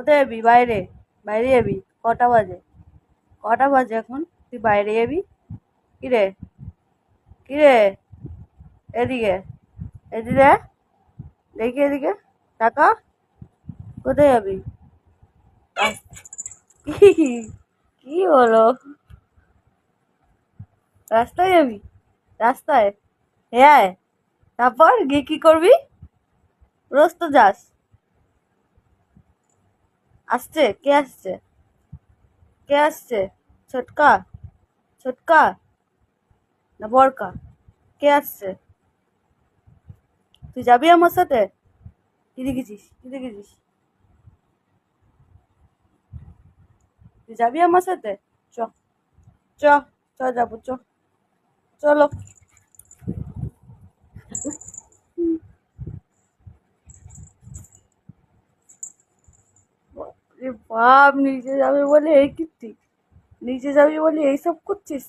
কোথায় যাবি? বাইরে? বাইরে যাবি? কটা বাজে? কটা বাজে এখন? তুই বাইরে যাবি? কিরে? কিরে? এদিকে, এদিকে, দেখি এদিকে, টাকা। কোথায় যাবি? কি কি হলো? রাস্তায় যাবি? রাস্তায়? হ্যাঁ। তারপর গিয়ে কি করবি? রোজ তো যাস। আসছে? কে আসছে? কে আসছে? ছোটকা? ছোটকা না বড়কা? কে আসছে? তুই যাবি আমার সাথে? কি দেখেছিস? কি দেখেছিস? তুই যাবি আমার সাথে? চ, চ, চ যাবো, চ, চলো। বাপরে বাপ, নিচে যাবে বলে এই কীর্তি, নিচে যাবি বলে এইসব করছিস?